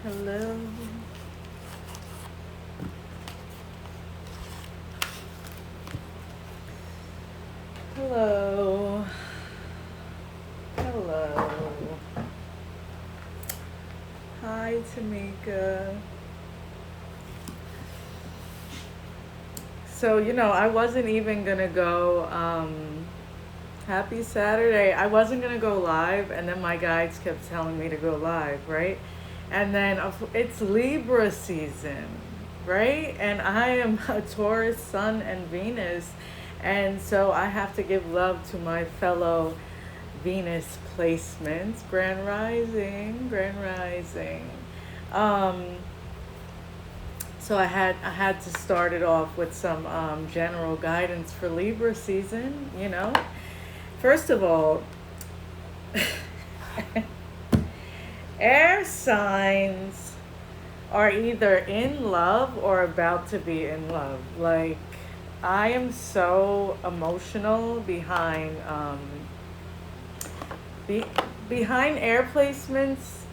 Hello. Hello. Hello. Hi, Tamika. So, I wasn't even gonna go, happy Saturday. I wasn't gonna go live, and then my guides kept telling me to go live, right? And then it's Libra season, right? And I am a Taurus Sun and Venus, and so I have to give love to my fellow Venus placements. Grand Rising, Grand Rising. Um, so I had to start it off with some general guidance for Libra season. First of all, air signs are either in love or about to be in love. Like, I am so emotional be, behind air placements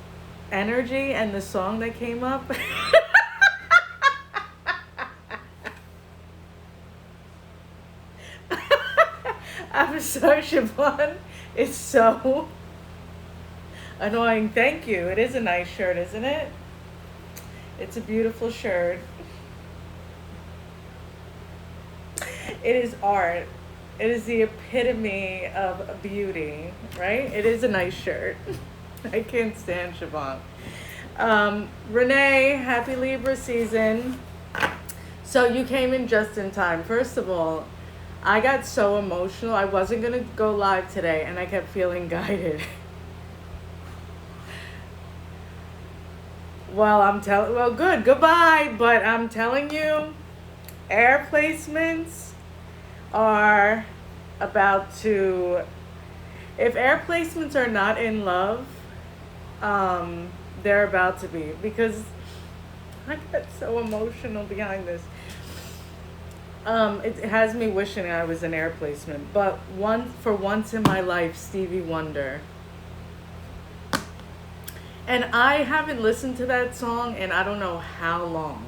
energy and the song that came up. I'm sorry, Siobhan. It's so annoying. Thank you. It is a nice shirt, isn't it? It's a beautiful shirt. It is art. It is the epitome of beauty, right? It is a nice shirt. I can't stand Siobhan. Renee, happy Libra season. So you came in just in time. First of all, I got so emotional. I wasn't going to go live today, and I kept feeling guided. Well, good, goodbye. But I'm telling you, air placements are about to, if air placements are not in love, they're about to be, because I get so emotional behind this. It has me wishing I was an air placement, but for once in my life, Stevie Wonder. And I haven't listened to that song in I don't know how long.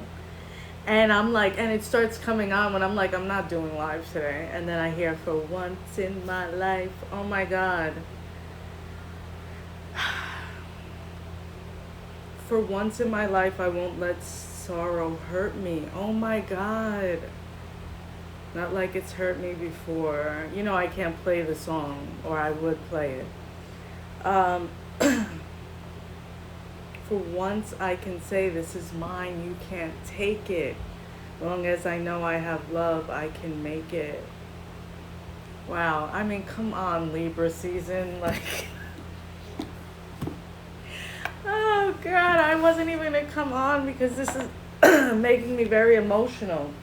And I'm like, and it starts coming on when I'm like, I'm not doing live today. And then I hear for once in my life, oh my God. For once in my life, I won't let sorrow hurt me. Oh my God. Not like it's hurt me before. I can't play the song, or I would play it. For once I can say, this is mine, you can't take it. Long as I know I have love, I can make it. Wow, I mean, come on, Libra season. Like, oh God, I wasn't even gonna come on because this is making me very emotional.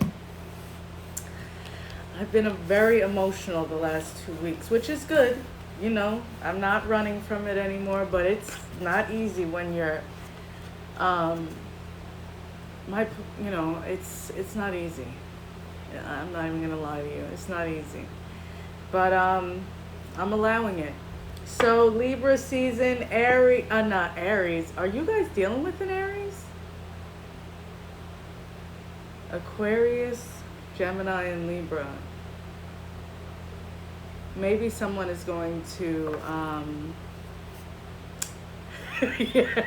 I've been very emotional the last 2 weeks, which is good. I'm not running from it anymore, but it's not easy when you're, it's not easy. I'm not even gonna lie to you. It's not easy, but I'm allowing it. So Libra season, not Aries. Are you guys dealing with an Aries? Aquarius, Gemini, and Libra. Maybe someone is going to, yeah.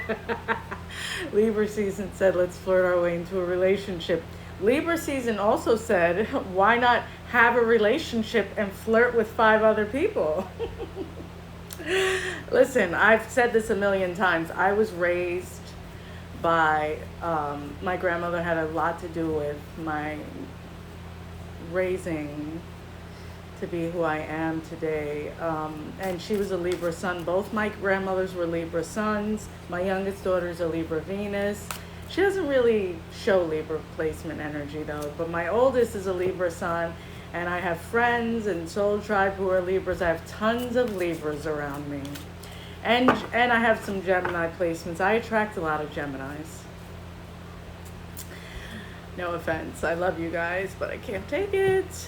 Libra season said, let's flirt our way into a relationship. Libra season also said, why not have a relationship and flirt with 5 other people? Listen, I've said this a million times. I was raised by, my grandmother had a lot to do with my raising to be who I am today. And she was a Libra sun. Both my grandmothers were Libra suns. My youngest daughter is a Libra Venus. She doesn't really show Libra placement energy though, but my oldest is a Libra sun, and I have friends in Soul Tribe who are Libras. I have tons of Libras around me. And I have some Gemini placements. I attract a lot of Geminis. No offense. I love you guys, but I can't take it.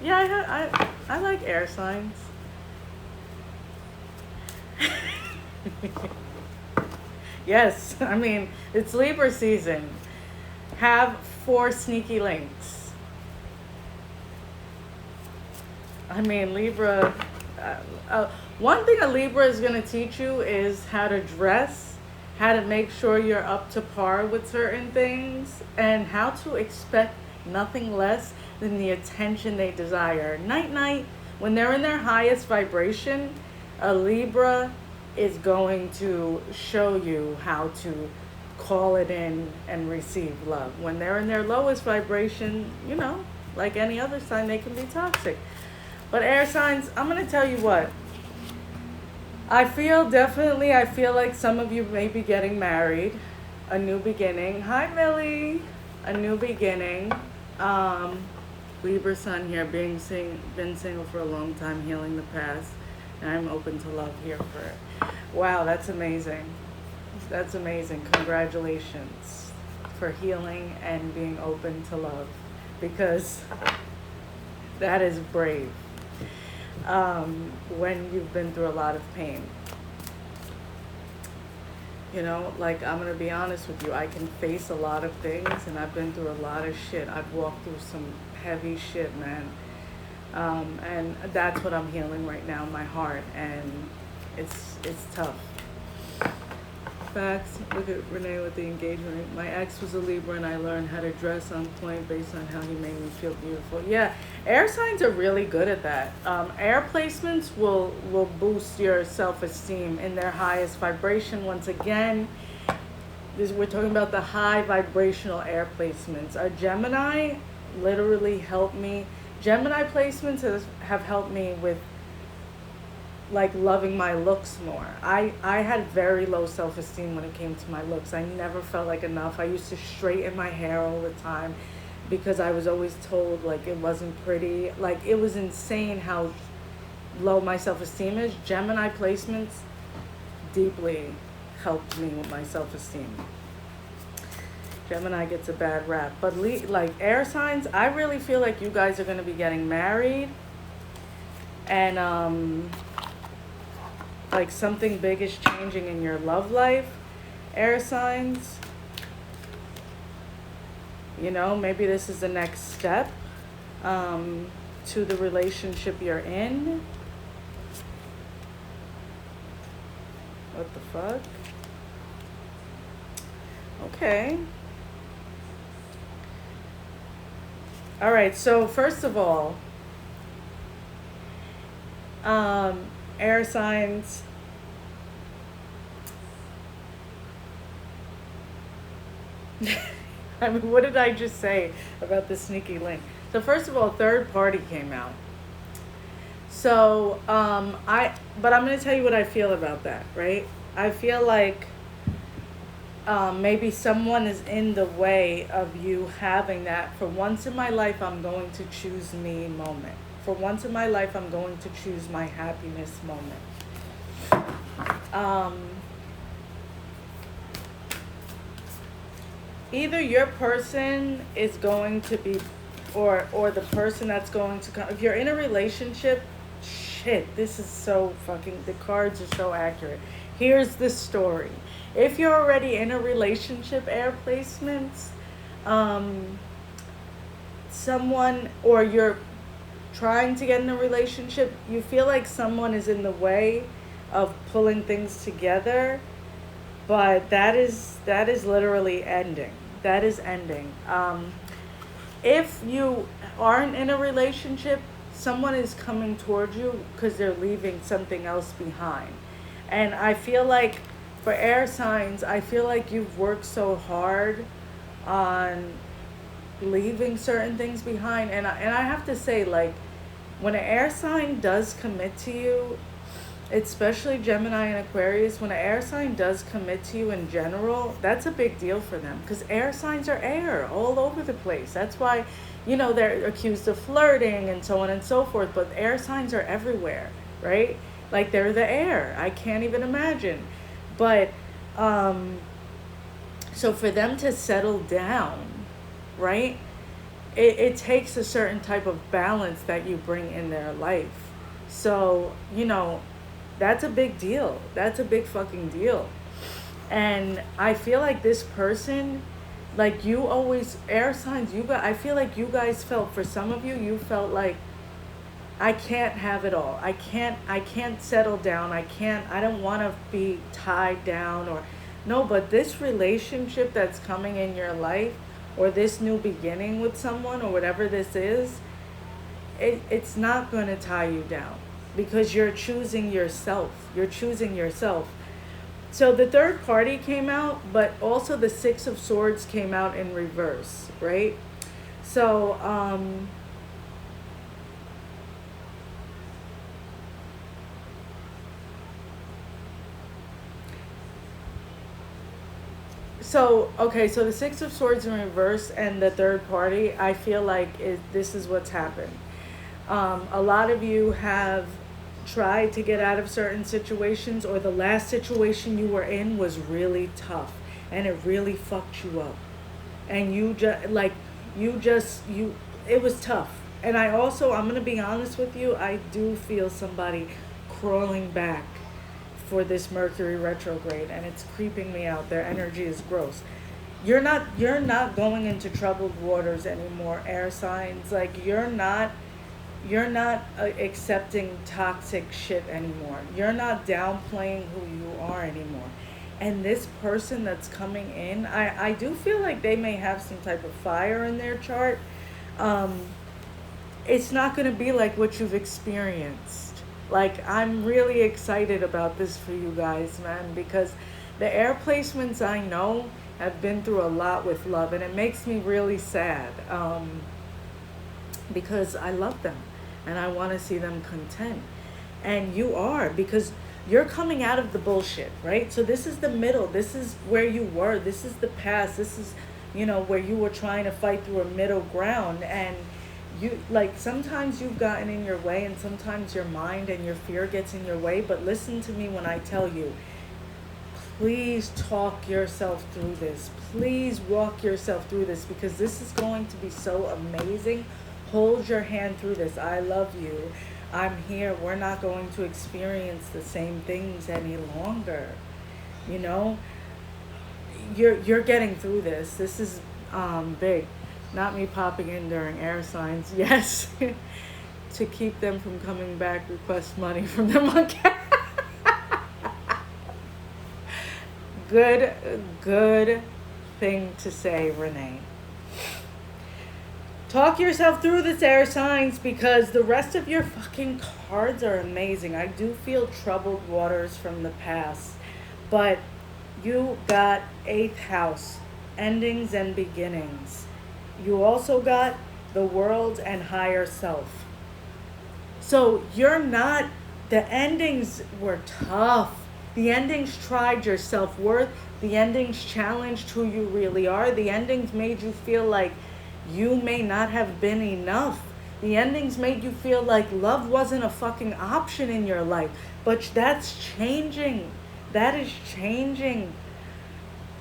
Yeah, I like air signs. Yes, I mean, it's Libra season. Have 4 sneaky links. I mean, Libra, uh, one thing a Libra is going to teach you is how to dress, how to make sure you're up to par with certain things, and how to expect nothing less than the attention they desire. Night, night, when they're in their highest vibration, a Libra is going to show you how to call it in and receive love. When they're in their lowest vibration, like any other sign, they can be toxic. But air signs, I'm going to tell you what. I feel like some of you may be getting married. A new beginning. Hi, Millie. A new beginning. Libra sun here, been single for a long time, healing the past. And I'm open to love here for it. Wow, that's amazing. That's amazing. Congratulations for healing and being open to love. Because that is brave. When you've been through a lot of pain. Like, I'm going to be honest with you. I can face a lot of things, and I've been through a lot of shit. I've walked through some heavy shit, man. And that's what I'm healing right now in my heart, and it's tough. Facts. Look at Renee with the engagement. My ex was a Libra, and I learned how to dress on point based on how he made me feel beautiful. Yeah, air signs are really good at that. Air placements will boost your self-esteem in their highest vibration. Once again, we're talking about the high vibrational air placements. A Gemini literally helped me. Gemini placements have helped me with like loving my looks more. I had very low self-esteem when it came to my looks. I never felt like enough. I used to straighten my hair all the time because I was always told like it wasn't pretty. Like, it was insane how low my self-esteem is. Gemini placements deeply helped me with my self-esteem. Gemini gets a bad rap, but like air signs, I really feel like you guys are going to be getting married, and like something big is changing in your love life. Air signs, maybe this is the next step to the relationship you're in. What the fuck? Okay. All right, so first of all, air signs, I mean, what did I just say about the sneaky link? So first of all, third party came out. So, but I'm going to tell you what I feel about that, right? I feel like maybe someone is in the way of you having that for once in my life I'm going to choose me moment. For once in my life I'm going to choose my happiness moment. Either your person is going to be, or the person that's going to come, if you're in a relationship, shit, this is so fucking, the cards are so accurate. Here's the story. If you're already in a relationship, air placements, someone, or you're trying to get in a relationship, you feel like someone is in the way of pulling things together, but that is literally ending. That is ending. If you aren't in a relationship, someone is coming towards you because they're leaving something else behind. And I feel like for air signs, I feel like you've worked so hard on leaving certain things behind. And I have to say, like, when an air sign does commit to you, especially Gemini and Aquarius, when an air sign does commit to you in general, that's a big deal for them, because air signs are air all over the place. That's why, they're accused of flirting and so on and so forth, but air signs are everywhere, right? Like, they're the air. I can't even imagine. But, so for them to settle down, right, it takes a certain type of balance that you bring in their life. So, that's a big deal. That's a big fucking deal. And I feel like this person, like you always, air signs, you guys, I feel like you guys felt, for some of you, you felt like, I can't have it all. I can't settle down. I don't want to be tied down or no, but this relationship that's coming in your life or this new beginning with someone or whatever this is, it's not going to tie you down because you're choosing yourself. You're choosing yourself. So the third party came out, but also the Six of Swords came out in reverse, right? So, okay, so the Six of Swords in reverse and the third party, I feel like this is what's happened. A lot of you have tried to get out of certain situations, or the last situation you were in was really tough and it really fucked you up. And you it was tough. And I'm going to be honest with you, I do feel somebody crawling back for this Mercury retrograde, and it's creeping me out. Their energy is gross. You're not going into troubled waters anymore, air signs. Like you're not accepting toxic shit anymore. You're not downplaying who you are anymore. And this person that's coming in, I do feel like they may have some type of fire in their chart. Um, it's not going to be like what you've experienced. Like, I'm really excited about this for you guys, man, because the air placements I know have been through a lot with love, and it makes me really sad. Because I love them and I want to see them content. And you are, because you're coming out of the bullshit, right? So this is the middle. This is where you were. This is the past. This is, where you were trying to fight through a middle ground. And you, like, sometimes you've gotten in your way, and sometimes your mind and your fear gets in your way. But listen to me when I tell you, please talk yourself through this. Please walk yourself through this, because this is going to be so amazing. Hold your hand through this. I love you. I'm here. We're not going to experience the same things any longer. You know, you're getting through this. This is big. Not me popping in during air signs. Yes. To keep them from coming back, request money from them on camera. Good thing to say, Renee. Talk yourself through this, air signs, because the rest of your fucking cards are amazing. I do feel troubled waters from the past, but you got 8th house, endings and beginnings. You also got the world and higher self. So the endings were tough. The endings tried your self-worth. The endings challenged who you really are. The endings made you feel like you may not have been enough. The endings made you feel like love wasn't a fucking option in your life. But that's changing. That is changing.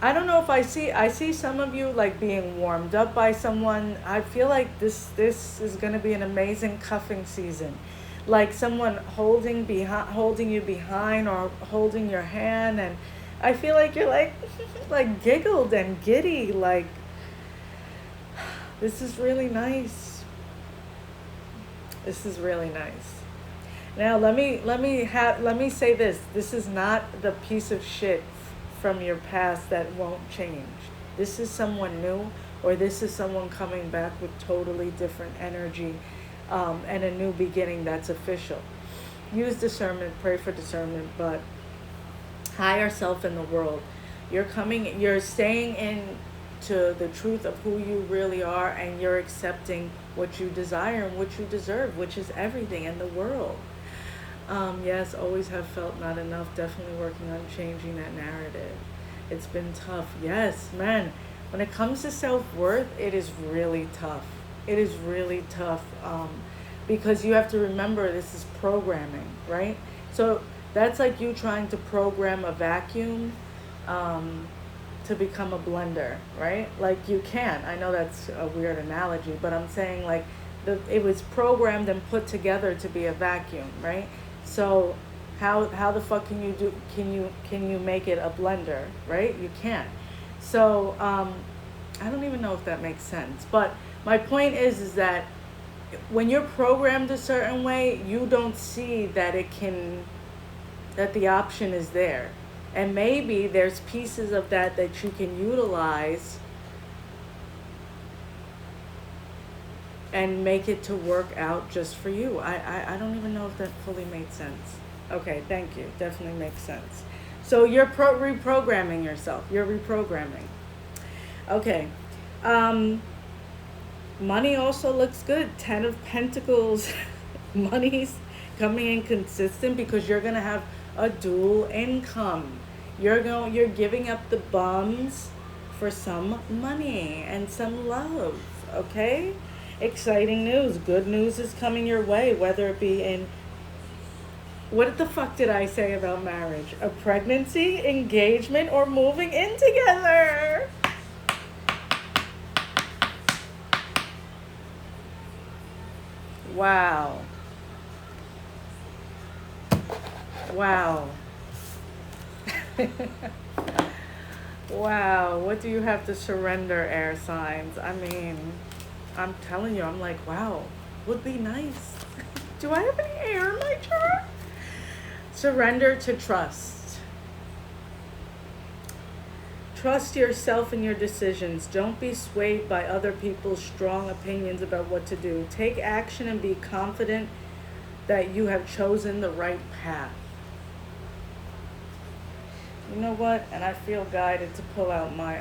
I don't know if I see some of you like being warmed up by someone. I feel like this is going to be an amazing cuffing season. Like someone holding you behind or holding your hand, and I feel like you're like like giggled and giddy, like this is really nice. This is really nice. Now let me say this. This is not the piece of shit from your past that won't change. This is someone new, or this is someone coming back with totally different energy, and a new beginning that's official. Use discernment, pray for discernment, but higher self in the world. You're staying in to the truth of who you really are, and you're accepting what you desire and what you deserve, which is everything in the world. Yes, always have felt not enough. Definitely working on changing that narrative. It's been tough. Yes, man. When it comes to self-worth, it is really tough. It is really tough, because you have to remember this is programming, right? So that's like you trying to program a vacuum to become a blender, right? Like you can. I know that's a weird analogy, but I'm saying like it was programmed and put together to be a vacuum, right? So How the fuck can you make it a blender, right? You can't. So I don't even know if that makes sense. But my point is that when you're programmed a certain way, you don't see that that the option is there. And maybe there's pieces of that you can utilize and make it to work out just for you. I don't even know if that fully made sense. Okay, thank you. Definitely makes sense. So you're reprogramming yourself. You're reprogramming. Okay. Money also looks good. 10 of Pentacles. Money's coming in consistent because you're going to have a dual income. You're giving up the bums for some money and some love, okay? Exciting news. Good news is coming your way, whether it be in, what the fuck did I say about marriage? A pregnancy, engagement, or moving in together. Wow. Wow. Wow. What do you have to surrender, air signs? I mean, I'm telling you, I'm like, wow, would be nice. Do I have any air in my chart? Surrender to trust. Trust yourself and your decisions. Don't be swayed by other people's strong opinions about what to do. Take action and be confident that you have chosen the right path. You know what? And I feel guided to pull out my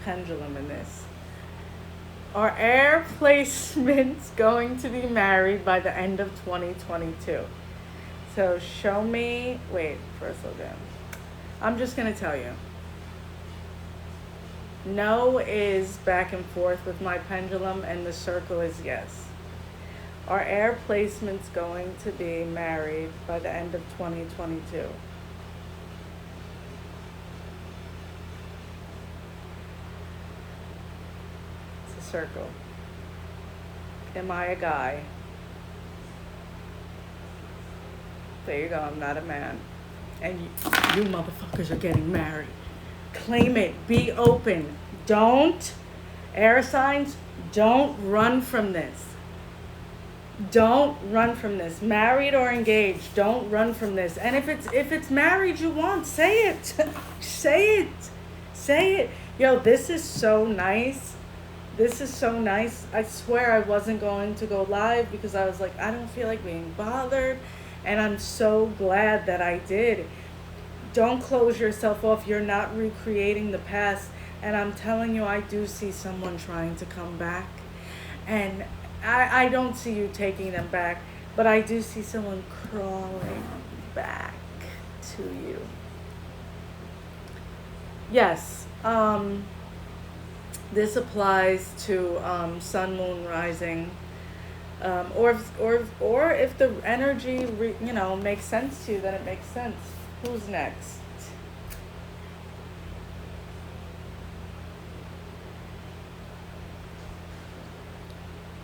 pendulum in this. Are air placements going to be married by the end of 2022? So show me, wait, first slow down. I'm just going to tell you. No is back and forth with my pendulum, and the circle is yes. Are air placements going to be married by the end of 2022? It's a circle. Am I a guy? There you go, I'm not a man. And you motherfuckers are getting married. Claim it. Be open. Don't, air signs, don't run from this. Don't run from this. Married or engaged, don't run from this. And if it's marriage you want, say it. Say it. Say it. Yo, this is so nice. This is so nice. I swear I wasn't going to go live because I was like, I don't feel like being bothered. And I'm so glad that I did. Don't close yourself off. You're not recreating the past. And I'm telling you, I do see someone trying to come back. And I don't see you taking them back. But I do see someone crawling back to you. Yes. This applies to sun, moon, rising. Or if the energy makes sense to you, then it makes sense. Who's next?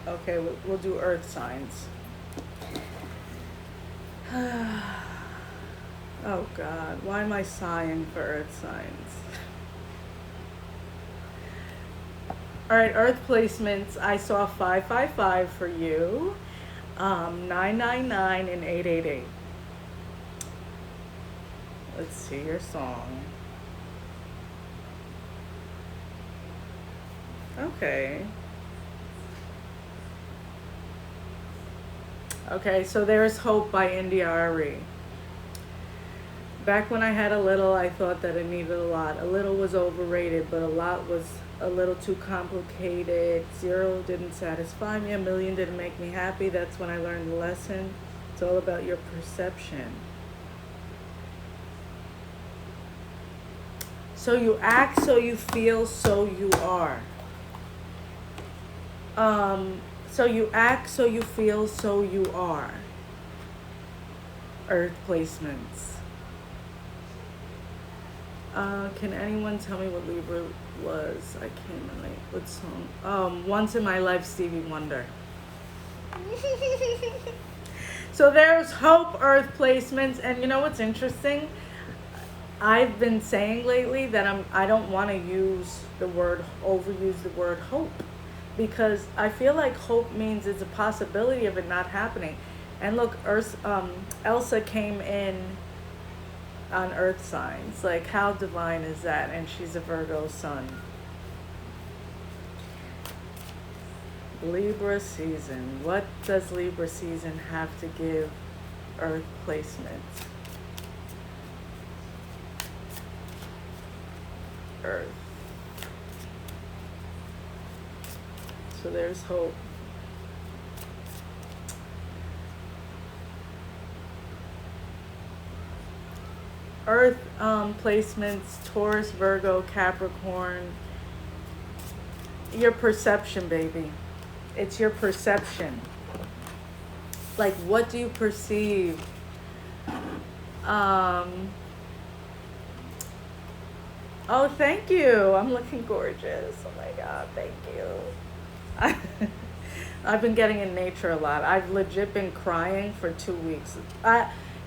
Okay, we'll do earth signs. Oh God, why am I sighing for earth signs? All right, earth placements. I saw 555 for you, 999 and 888. Let's see your song. Okay. Okay, so there's Hope by India Ari. Back when I had a little, I thought that I needed a lot. A little was overrated, but a lot was a little too complicated. 0 didn't satisfy me. 1,000,000 didn't make me happy. That's when I learned the lesson. It's all about your perception. So you act, so you feel, so you are. So you act, so you feel, so you are. Earth placements. Can anyone tell me what Libra was? I can't relate. What song? Once in My Life, Stevie Wonder. So there's hope, earth placements, and you know what's interesting? I've been saying lately that I don't want to overuse the word hope, because I feel like hope means it's a possibility of it not happening. And look, Elsa came in on earth signs. Like, how divine is that? And she's a Virgo sun. Libra season. What does Libra season have to give earth placements? Earth. So there's hope. Earth placements, Taurus, Virgo, Capricorn. Your perception, baby. It's your perception. Like, what do you perceive? Oh, thank you. I'm looking gorgeous. Oh my God, thank you. I've been getting in nature a lot. I've legit been crying for 2 weeks.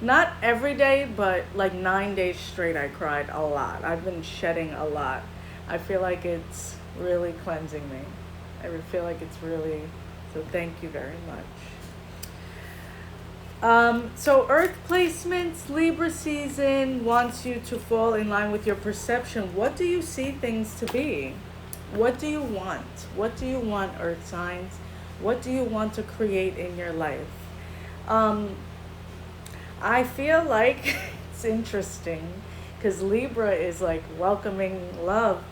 Not every day, but like 9 days straight, I cried a lot. I've been shedding a lot. I feel like it's really cleansing me. I feel like it's really, so thank you very much. So Earth placements, Libra season wants you to fall in line with your perception. What do you see things to be? What do you want? What do you want, Earth signs? What do you want to create in your life? I feel like it's interesting because Libra is like welcoming love.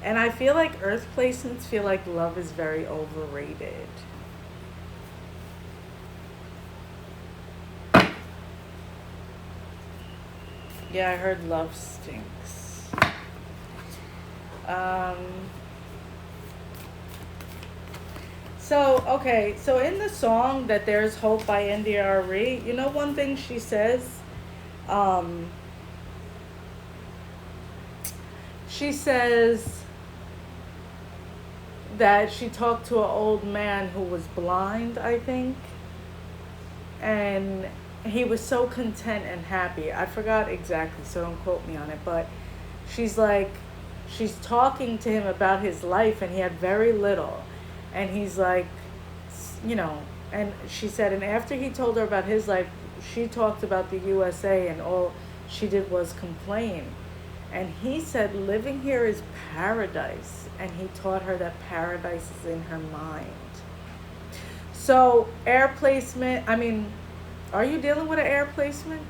And I feel like Earth placements feel like love is very overrated. Yeah, I heard love stinks. So in the song that There's Hope by NDRE, you know one thing she says? She says that she talked to an old man who was blind, I think. And he was so content and happy. I forgot exactly, so don't quote me on it. But she's talking to him about his life, and he had very little. And he's like, and she said, and after he told her about his life, she talked about the USA, and all she did was complain. And he said, living here is paradise. And he taught her that paradise is in her mind. So air placement, are you dealing with an air placement?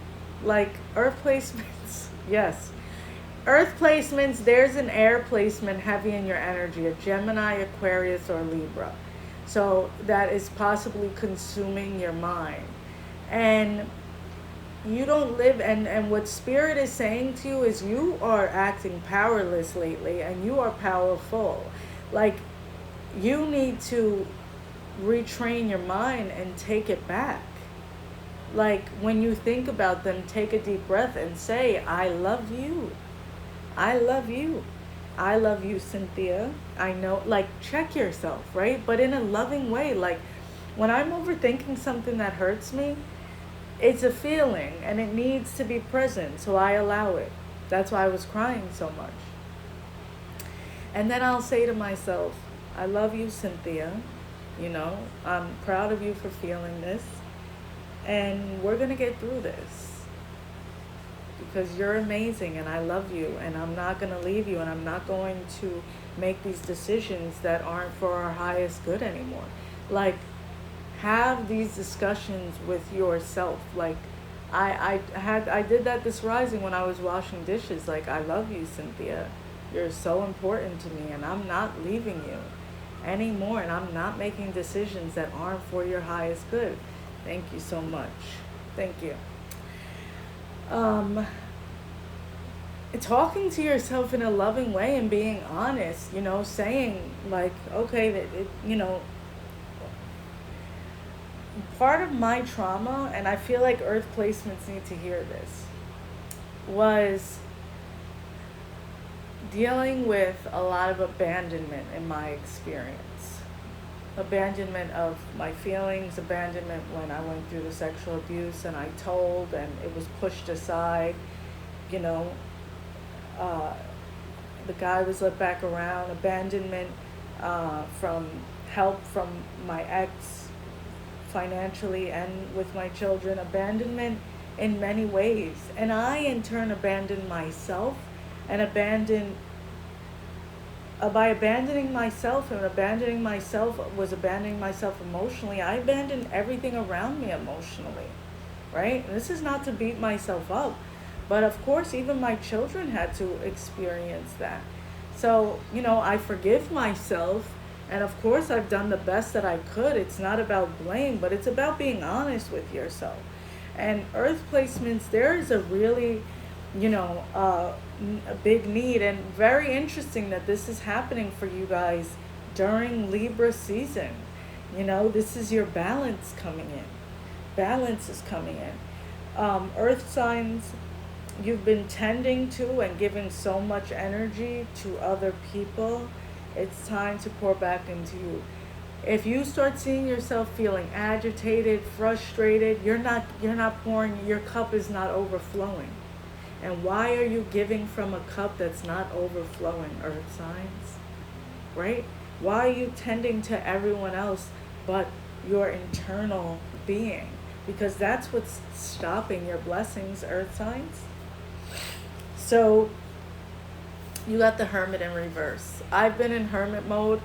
Like earth placements? Yes. Earth placements, there's an air placement heavy in your energy, a Gemini, Aquarius, or Libra. So that is possibly consuming your mind. And you don't live, and what Spirit is saying to you is you are acting powerless lately, and you are powerful. Like, you need to retrain your mind and take it back. Like, when you think about them, take a deep breath and say, I love you. I love you. I love you, Cynthia. I know, like, check yourself, right? But in a loving way. Like, when I'm overthinking something that hurts me, it's a feeling and it needs to be present. So I allow it. That's why I was crying so much. And then I'll say to myself, I love you, Cynthia. I'm proud of you for feeling this. And we're going to get through this. Because you're amazing and I love you, and I'm not going to leave you, and I'm not going to make these decisions that aren't for our highest good anymore. Like, have these discussions with yourself. Like, I did that this rising when I was washing dishes. Like, I love you, Cynthia. You're so important to me, and I'm not leaving you anymore, and I'm not making decisions that aren't for your highest good. Thank you so much. Thank you. Talking to yourself in a loving way and being honest, saying like, okay, part of my trauma, and I feel like earth placements need to hear this, was dealing with a lot of abandonment in my experience. abandonment of my feelings, abandonment when I went through the sexual abuse and I told and it was pushed aside, you know, uh, the guy was let back around, abandonment from help from my ex financially and with my children, abandonment in many ways. And I, in turn, abandoned myself and abandoned, by abandoning myself and abandoning myself was abandoning myself emotionally. I abandoned everything around me emotionally, right? And this is not to beat myself up, but of course, even my children had to experience that. So, I forgive myself, and of course, I've done the best that I could. It's not about blame, but it's about being honest with yourself. And earth placements, there is a really, a big need, and very interesting that this is happening for you guys during Libra season. This is your balance coming in. Balance is coming in. Earth signs, you've been tending to and giving so much energy to other people. It's time to pour back into you. If you start seeing yourself feeling agitated, frustrated, you're not pouring, your cup is not overflowing. And why are you giving from a cup that's not overflowing, earth signs? Right? Why are you tending to everyone else but your internal being? Because that's what's stopping your blessings, earth signs. So you got the Hermit in reverse. I've been in Hermit mode.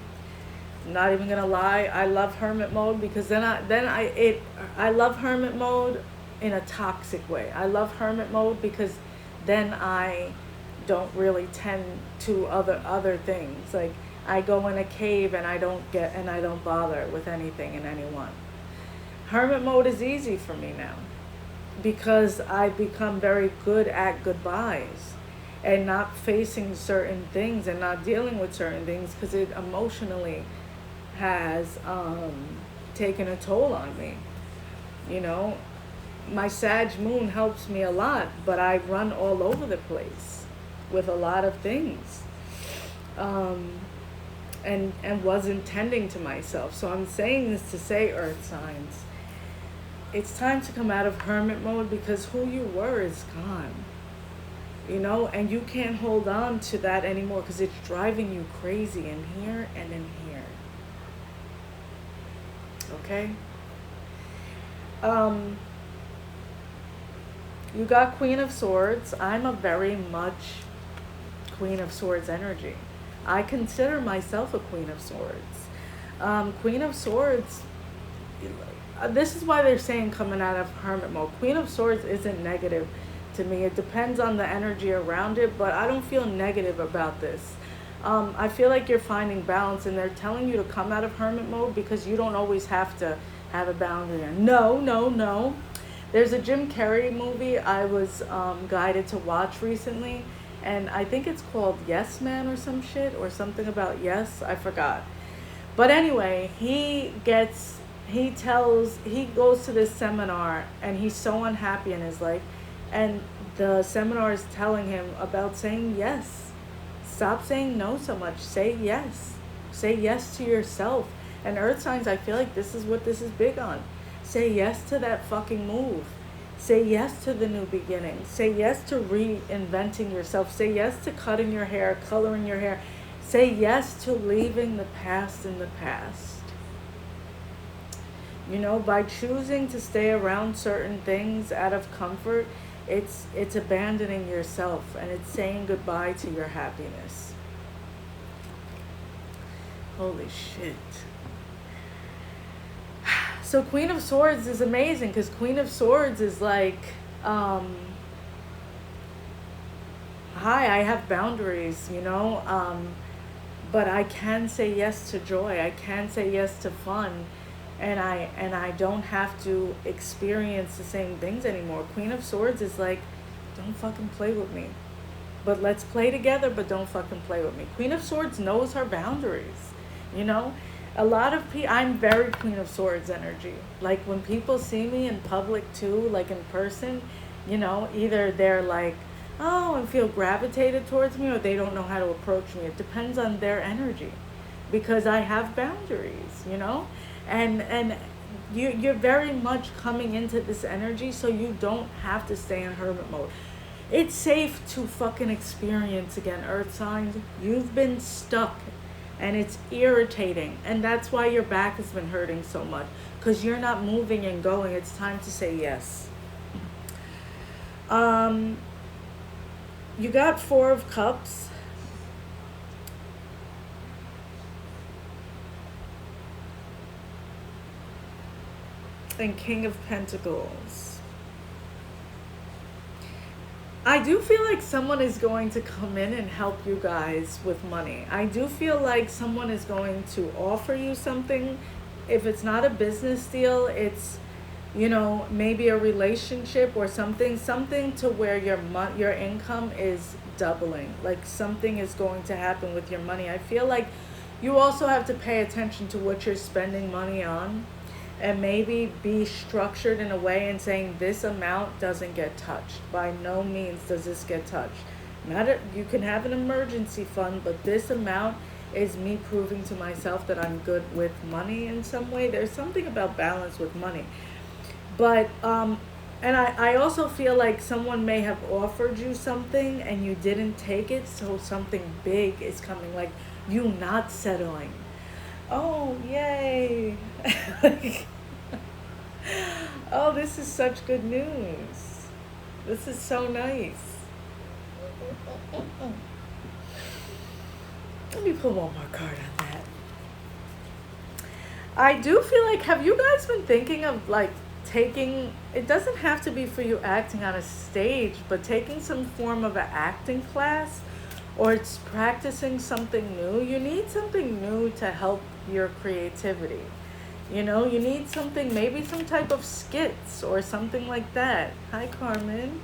Not even gonna lie, I love Hermit mode because I love Hermit mode in a toxic way. I love Hermit mode because then I don't really tend to other things. Like I go in a cave and I don't bother with anything and anyone. Hermit mode is easy for me now because I've become very good at goodbyes and not facing certain things and not dealing with certain things because it emotionally has taken a toll on me. My Sag moon helps me a lot, but I run all over the place with a lot of things, and wasn't tending to myself. So I'm saying this to say, earth signs, it's time to come out of Hermit mode because who you were is gone. And you can't hold on to that anymore because it's driving you crazy in here and in here. Okay? You got Queen of Swords. I'm a very much Queen of Swords energy. I consider myself a Queen of Swords. Queen of Swords, this is why they're saying coming out of Hermit mode. Queen of Swords isn't negative to me. It depends on the energy around it, but I don't feel negative about this. I feel like you're finding balance, and they're telling you to come out of Hermit mode because you don't always have to have a boundary. No. There's a Jim Carrey movie I was guided to watch recently, and I think it's called Yes Man or some shit, or something about yes, I forgot. But anyway, he goes to this seminar, and he's so unhappy in his life, and the seminar is telling him about saying yes. Stop saying no so much. Say yes. Say yes to yourself. And earth signs, I feel like this is what this is big on. Say yes to that fucking move. Say yes to the new beginning. Say yes to reinventing yourself. Say yes to cutting your hair, coloring your hair. Say yes to leaving the past in the past. By choosing to stay around certain things out of comfort, it's abandoning yourself, and it's saying goodbye to your happiness. Holy shit. So Queen of Swords is amazing because Queen of Swords is like, hi, I have boundaries, but I can say yes to joy. I can say yes to fun. And I don't have to experience the same things anymore. Queen of Swords is like, don't fucking play with me. But let's play together, but don't fucking play with me. Queen of Swords knows her boundaries. A lot of people, I'm very Queen of Swords energy. Like when people see me in public too, like in person, either they're like, oh, and feel gravitated towards me, or they don't know how to approach me. It depends on their energy. because I have boundaries, you know? And you're very much coming into this energy, so you don't have to stay in hermit mode. It's safe to fucking experience again, earth signs. You've been stuck and it's irritating, and that's why your back has been hurting so much, because you're not moving and going. It's time to say yes. um you got Four of Cups. And King of Pentacles. I do feel like someone is going to come in and help you guys with money. I do feel like someone is going to offer you something. If it's not a business deal, it's, you know, maybe a relationship or something to where your income is doubling. Like something is going to happen with your money. I feel like you also have to pay attention to what you're spending money on, and maybe be structured in a way and saying this amount doesn't get touched. By no means does this get touched. You can have an emergency fund, but this amount is me proving to myself that I'm good with money in some way. There's something about balance with money. But and I also feel like someone may have offered you something and you didn't take it, so something big is coming, like you not settling. Oh, yay. Oh, this is such good news. This is so nice. Let me put one more card on that. I do feel like, have you guys been thinking of like taking, it doesn't have to be for you acting on a stage, but taking some form of an acting class, or it's practicing something new. You need something new to help your creativity. You know, you need something, maybe some type of skits or something like that. Hi, Carmen.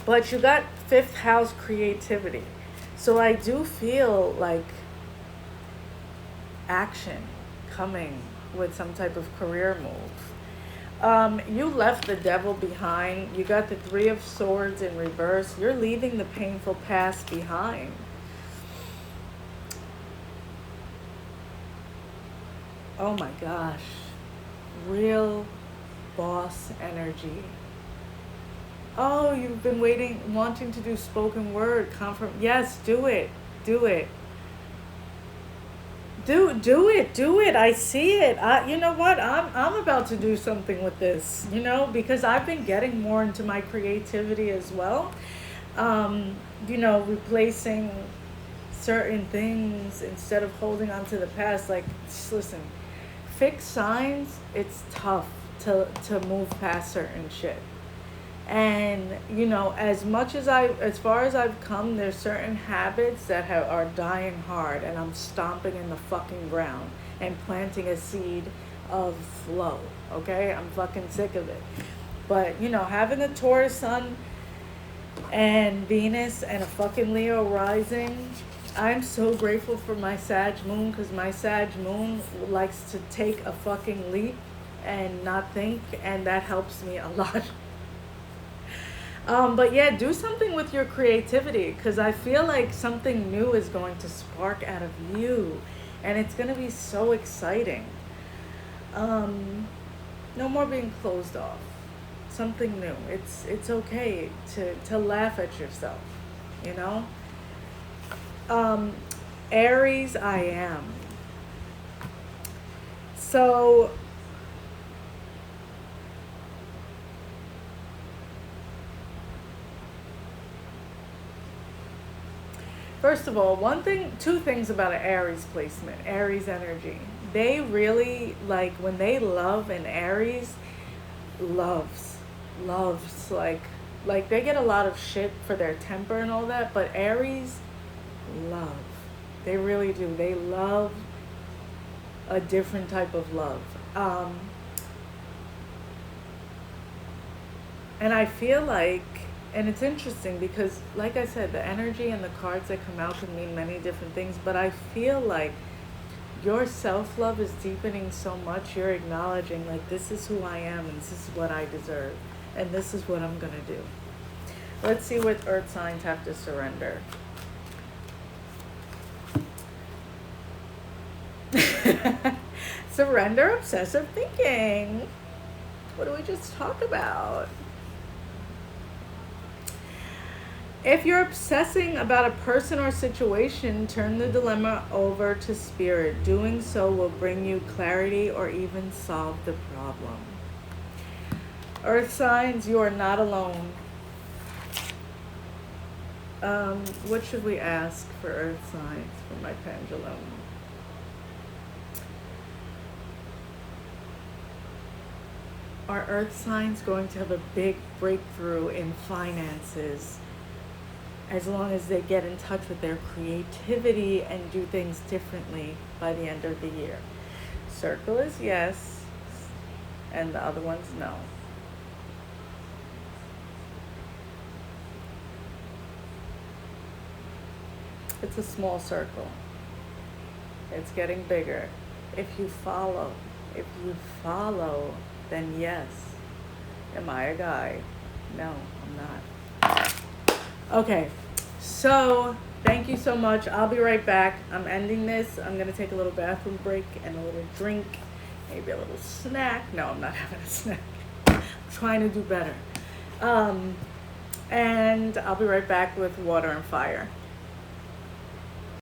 But you got fifth house creativity. So I do feel like action coming with some type of career move. You left the devil behind. You got the Three of Swords in reverse. You're leaving the painful past behind. Oh my gosh. Real boss energy. Oh, you've been wanting to do spoken word. Yes, do it. Do it. Do it. I see it. You know what? I'm about to do something with this, you know, because I've been getting more into my creativity as well. You know, replacing certain things instead of holding on to the past. Like, just listen, fixed signs, it's tough to move past certain shit. And you know, as far as I've come, there's certain habits that are dying hard, and I'm stomping in the fucking ground and planting a seed of flow. Okay, I'm fucking sick of it. But you know, having a Taurus sun and Venus and a fucking Leo rising, I'm so grateful for my Sag moon, because my Sag moon likes to take a fucking leap and not think, and that helps me a lot. But yeah, do something with your creativity, because I feel like something new is going to spark out of you, and it's going to be so exciting. No more being closed off. Something new. It's okay to laugh at yourself, you know? Aries, I am. So first of all, two things about an Aries placement, Aries energy. They really, like, when they love, an Aries loves, like they get a lot of shit for their temper and all that, but Aries love. They really do. They love a different type of love. And I feel like, and it's interesting because, like I said, the energy and the cards that come out can mean many different things, but I feel like your self-love is deepening so much. You're acknowledging, like, this is who I am, and this is what I deserve, and this is what I'm going to do. Let's see what earth signs have to surrender. Surrender obsessive thinking. What do we just talk about? If you're obsessing about a person or situation, turn the dilemma over to spirit. Doing so will bring you clarity or even solve the problem. Earth signs, you are not alone. What should we ask for earth signs for my pendulum? Are earth signs going to have a big breakthrough in finances as long as they get in touch with their creativity and do things differently by the end of the year? Circle is yes, and the other one's no. It's a small circle. It's getting bigger. If you follow, then yes. Am I a guy? No, I'm not. Okay, so thank you so much. I'll be right back. I'm ending this. I'm going to take a little bathroom break and a little drink, maybe a little snack. No, I'm not having a snack. I'm trying to do better. And I'll be right back with water and fire.